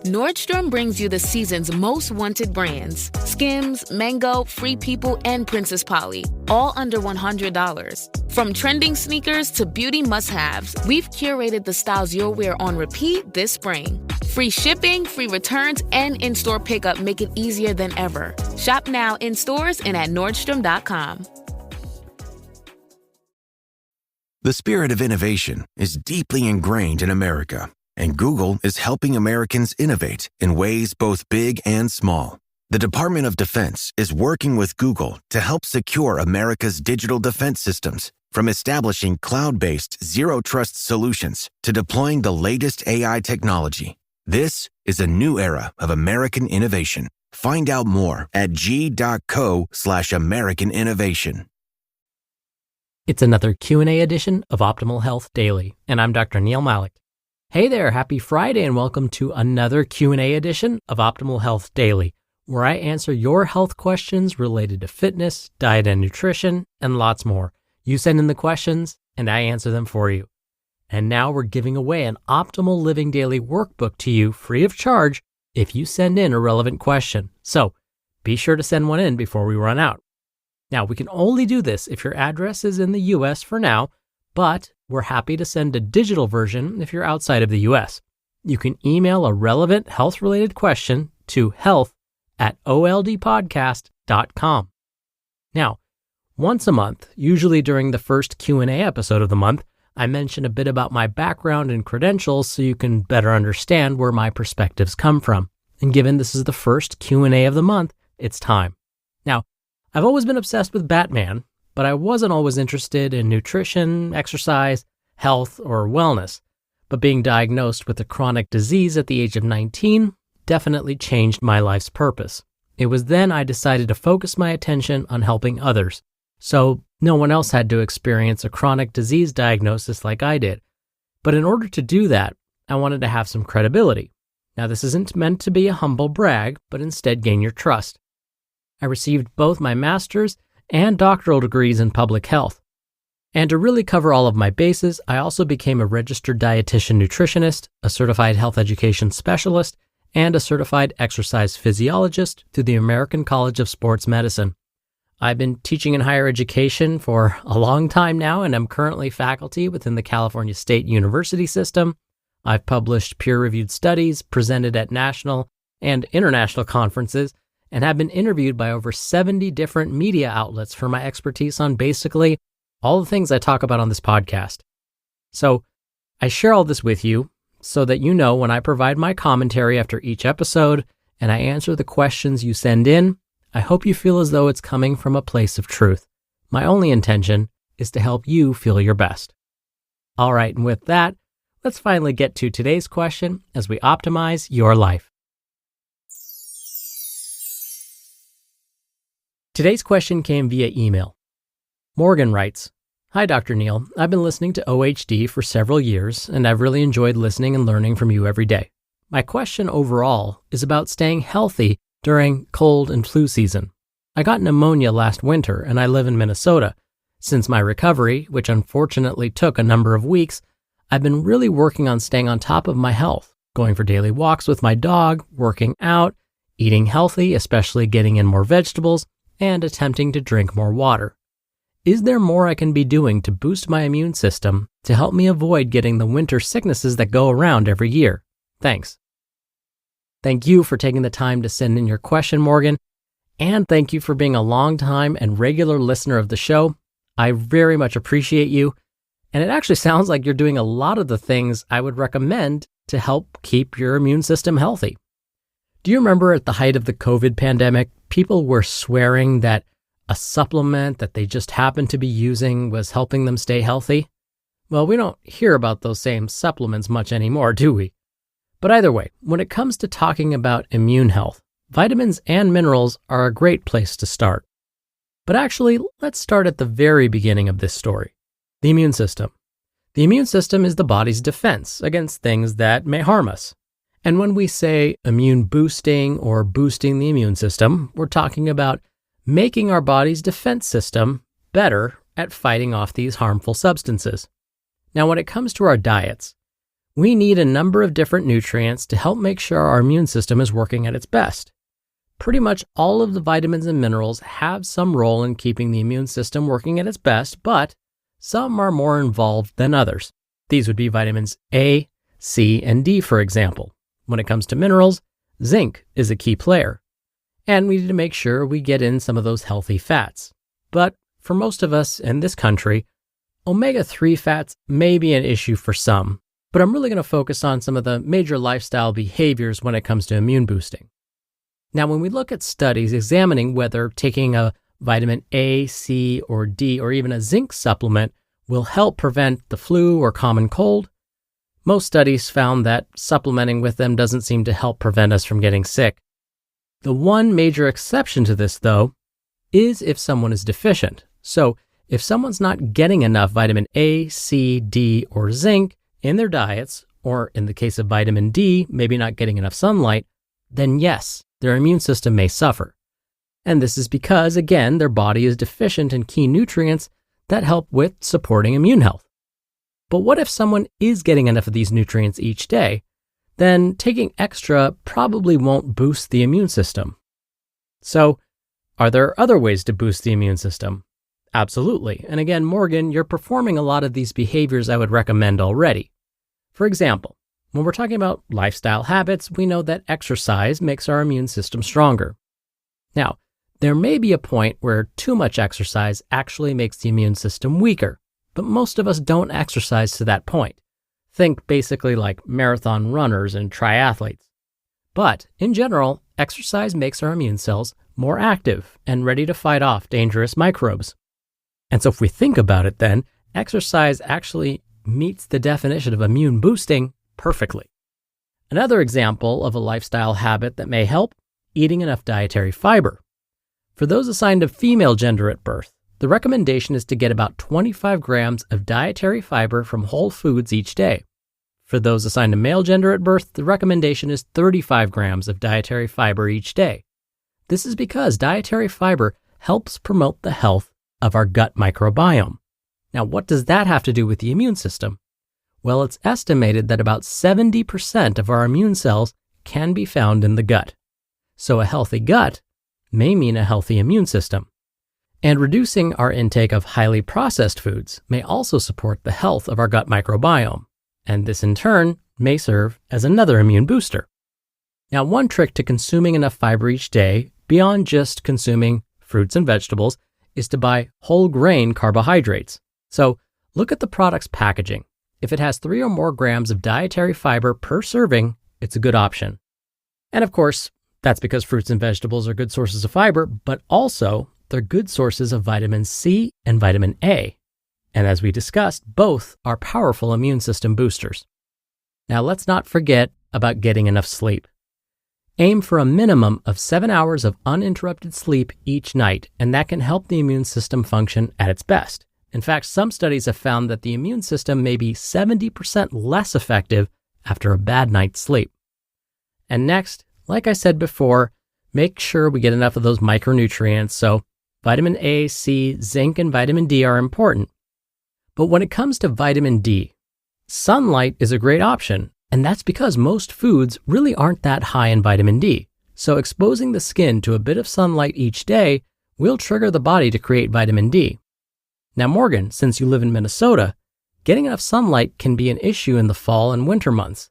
Nordstrom brings you the season's most wanted brands. Skims, Mango, Free People, and Princess Polly. All under $100. From trending sneakers to beauty must-haves, we've curated the styles you'll wear on repeat this spring. Free shipping, free returns, and in-store pickup make it easier than ever. Shop now in stores and at Nordstrom.com. The spirit of innovation is deeply ingrained in America, and Google is helping Americans innovate in ways both big and small. The Department of Defense is working with Google to help secure America's digital defense systems, from establishing cloud-based zero-trust solutions to deploying the latest AI technology. This is a new era of American innovation. Find out more at g.co/American innovation. It's another Q&A edition of Optimal Health Daily, and I'm Dr. Neal Malik. Hey there, happy Friday, and welcome to another Q&A edition of Optimal Health Daily, where I answer your health questions related to fitness, diet and nutrition, and lots more. You send in the questions, and I answer them for you. And now we're giving away an Optimal Living Daily workbook to you free of charge if you send in a relevant question. So be sure to send one in before we run out. Now, we can only do this if your address is in the US for now, but we're happy to send a digital version if you're outside of the US. You can email a relevant health-related question to health@oldpodcast.com. Now, once a month, usually during the first Q&A episode of the month, I mention a bit about my background and credentials so you can better understand where my perspectives come from. And given this is the first Q&A of the month, it's time. Now, I've always been obsessed with Batman, but I wasn't always interested in nutrition, exercise, health, or wellness. But being diagnosed with a chronic disease at the age of 19 definitely changed my life's purpose. It was then I decided to focus my attention on helping others, so no one else had to experience a chronic disease diagnosis like I did. But in order to do that, I wanted to have some credibility. Now, this isn't meant to be a humble brag, but instead gain your trust. I received both my master's and doctoral degrees in public health. And to really cover all of my bases, I also became a registered dietitian nutritionist, a certified health education specialist, and a certified exercise physiologist through the American College of Sports Medicine. I've been teaching in higher education for a long time now, and I'm currently faculty within the California State University system. I've published peer-reviewed studies, presented at national and international conferences, and have been interviewed by over 70 different media outlets for my expertise on basically all the things I talk about on this podcast. So I share all this with you so that you know when I provide my commentary after each episode and I answer the questions you send in, I hope you feel as though it's coming from a place of truth. My only intention is to help you feel your best. All right, and with that, let's finally get to today's question as we optimize your life. Today's question came via email. Morgan writes, "Hi, Dr. Neal. I've been listening to OHD for several years, and I've really enjoyed listening and learning from you every day. My question overall is about staying healthy during cold and flu season. I got pneumonia last winter, and I live in Minnesota. Since my recovery, which unfortunately took a number of weeks, I've been really working on staying on top of my health, going for daily walks with my dog, working out, eating healthy, especially getting in more vegetables, and attempting to drink more water. Is there more I can be doing to boost my immune system to help me avoid getting the winter sicknesses that go around every year? Thanks." Thank you for taking the time to send in your question, Morgan, and thank you for being a long-time and regular listener of the show. I very much appreciate you, and it actually sounds like you're doing a lot of the things I would recommend to help keep your immune system healthy. Do you remember at the height of the COVID pandemic, people were swearing that a supplement that they just happened to be using was helping them stay healthy? Well, we don't hear about those same supplements much anymore, do we? But either way, when it comes to talking about immune health, vitamins and minerals are a great place to start. But actually, let's start at the very beginning of this story. The immune system. The immune system is the body's defense against things that may harm us. And when we say immune boosting or boosting the immune system, we're talking about making our body's defense system better at fighting off these harmful substances. Now, when it comes to our diets, We need a number of different nutrients to help make sure our immune system is working at its best. Pretty much all of the vitamins and minerals have some role in keeping the immune system working at its best, but some are more involved than others. These would be vitamins A, C, and D, for example. When it comes to minerals, zinc is a key player. And we need to make sure we get in some of those healthy fats. But for most of us in this country, omega-3 fats may be an issue for some, but I'm really going to focus on some of the major lifestyle behaviors when it comes to immune boosting. Now, when we look at studies examining whether taking a vitamin A, C, or D, or even a zinc supplement will help prevent the flu or common cold, most studies found that supplementing with them doesn't seem to help prevent us from getting sick. The one major exception to this, though, is if someone is deficient. So, if someone's not getting enough vitamin A, C, D, or zinc in their diets, or in the case of vitamin D, maybe not getting enough sunlight, then yes, their immune system may suffer. And this is because, again, their body is deficient in key nutrients that help with supporting immune health. But what if someone is getting enough of these nutrients each day? Then taking extra probably won't boost the immune system. So, are there other ways to boost the immune system? Absolutely. And again, Morgan, you're performing a lot of these behaviors I would recommend already. For example, when we're talking about lifestyle habits, we know that exercise makes our immune system stronger. Now, there may be a point where too much exercise actually makes the immune system weaker, but most of us don't exercise to that point. Think basically like marathon runners and triathletes. But in general, exercise makes our immune cells more active and ready to fight off dangerous microbes. And so if we think about it then, exercise actually meets the definition of immune boosting perfectly. Another example of a lifestyle habit that may help, eating enough dietary fiber. For those assigned a female gender at birth, the recommendation is to get about 25 grams of dietary fiber from whole foods each day. For those assigned a male gender at birth, the recommendation is 35 grams of dietary fiber each day. This is because dietary fiber helps promote the health of our gut microbiome. Now, what does that have to do with the immune system? Well, it's estimated that about 70% of our immune cells can be found in the gut. So a healthy gut may mean a healthy immune system. And reducing our intake of highly processed foods may also support the health of our gut microbiome. And this in turn may serve as another immune booster. Now, one trick to consuming enough fiber each day, beyond just consuming fruits and vegetables, is to buy whole grain carbohydrates. So look at the product's packaging. If it has 3 or more grams of dietary fiber per serving, it's a good option. And of course, that's because fruits and vegetables are good sources of fiber, but also they're good sources of vitamin C and vitamin A. And as we discussed, both are powerful immune system boosters. Now let's not forget about getting enough sleep. Aim for a minimum of 7 hours of uninterrupted sleep each night, and that can help the immune system function at its best. In fact, some studies have found that the immune system may be 70% less effective after a bad night's sleep. And next, like I said before, make sure we get enough of those micronutrients. So vitamin A, C, zinc, and vitamin D are important. But when it comes to vitamin D, sunlight is a great option. And that's because most foods really aren't that high in vitamin D. So exposing the skin to a bit of sunlight each day will trigger the body to create vitamin D. Now, Morgan, since you live in Minnesota, getting enough sunlight can be an issue in the fall and winter months.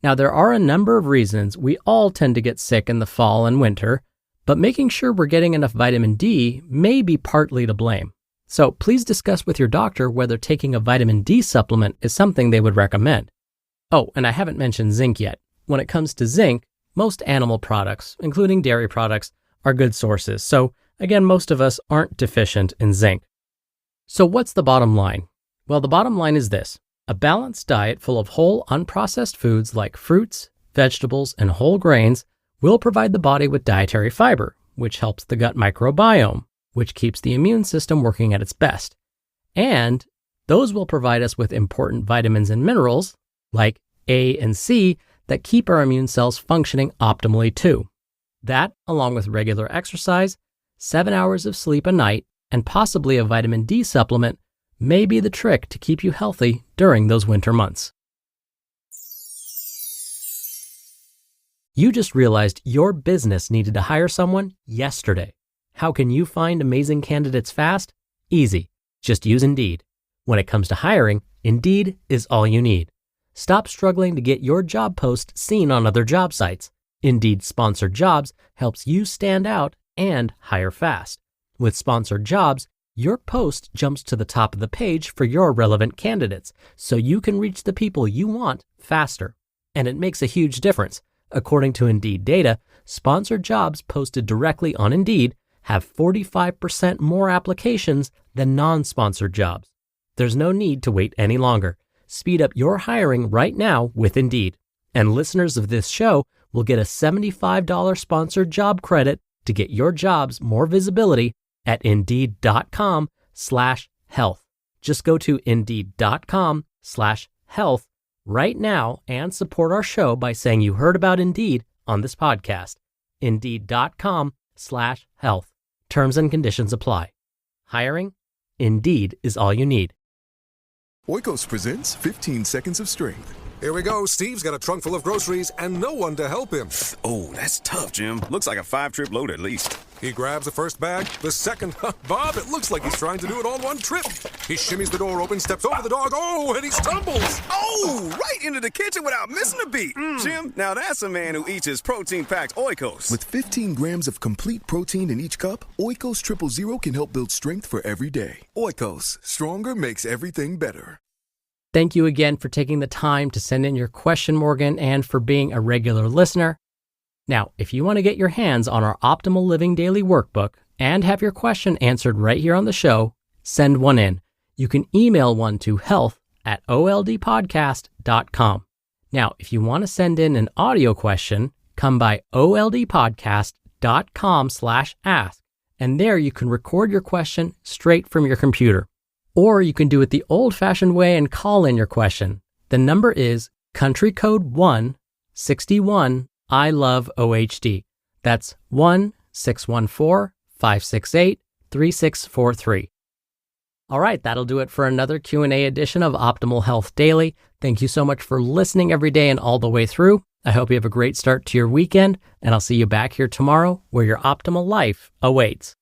Now, there are a number of reasons we all tend to get sick in the fall and winter, but making sure we're getting enough vitamin D may be partly to blame. So please discuss with your doctor whether taking a vitamin D supplement is something they would recommend. Oh, and I haven't mentioned zinc yet. When it comes to zinc, most animal products, including dairy products, are good sources. So again, most of us aren't deficient in zinc. So what's the bottom line? Well, the bottom line is this. A balanced diet full of whole, unprocessed foods like fruits, vegetables, and whole grains will provide the body with dietary fiber, which helps the gut microbiome, which keeps the immune system working at its best. And those will provide us with important vitamins and minerals, like A and C, that keep our immune cells functioning optimally too. That, along with regular exercise, 7 hours of sleep a night, and possibly a vitamin D supplement, may be the trick to keep you healthy during those winter months. You just realized your business needed to hire someone yesterday. How can you find amazing candidates fast? Easy. Just use Indeed. When it comes to hiring, Indeed is all you need. Stop struggling to get your job post seen on other job sites. Indeed Sponsored Jobs helps you stand out and hire fast. With Sponsored Jobs, your post jumps to the top of the page for your relevant candidates, so you can reach the people you want faster. And it makes a huge difference. According to Indeed data, Sponsored Jobs posted directly on Indeed have 45% more applications than non-sponsored jobs. There's no need to wait any longer. Speed up your hiring right now with Indeed. And listeners of this show will get a $75 sponsored job credit to get your jobs more visibility at Indeed.com/health. Just go to Indeed.com/health right now and support our show by saying you heard about Indeed on this podcast. Indeed.com/health. Terms and conditions apply. Hiring? Indeed is all you need. Oikos presents 15 Seconds of Strength. Here we go. Steve's got a trunk full of groceries and no one to help him. Oh, that's tough, Jim. Looks like a 5-trip load at least. He grabs the first bag, the second. Bob, it looks like he's trying to do it all one trip. He shimmies the door open, steps over the dog. Oh, and he stumbles. Oh, right into the kitchen without missing a beat. Jim, now that's a man who eats his protein-packed Oikos. With 15 grams of complete protein in each cup, Oikos Triple Zero can help build strength for every day. Oikos, stronger makes everything better. Thank you again for taking the time to send in your question, Morgan, and for being a regular listener. Now, if you want to get your hands on our Optimal Living Daily Workbook and have your question answered right here on the show, send one in. You can email one to health@oldpodcast.com. Now, if you want to send in an audio question, come by oldpodcast.com/ask, and there you can record your question straight from your computer. Or you can do it the old-fashioned way and call in your question. The number is country code 161 I love OHD. That's 1-614-568-3643. All right, that'll do it for another Q&A edition of Optimal Health Daily. Thank you so much for listening every day and all the way through. I hope you have a great start to your weekend, and I'll see you back here tomorrow where your optimal life awaits.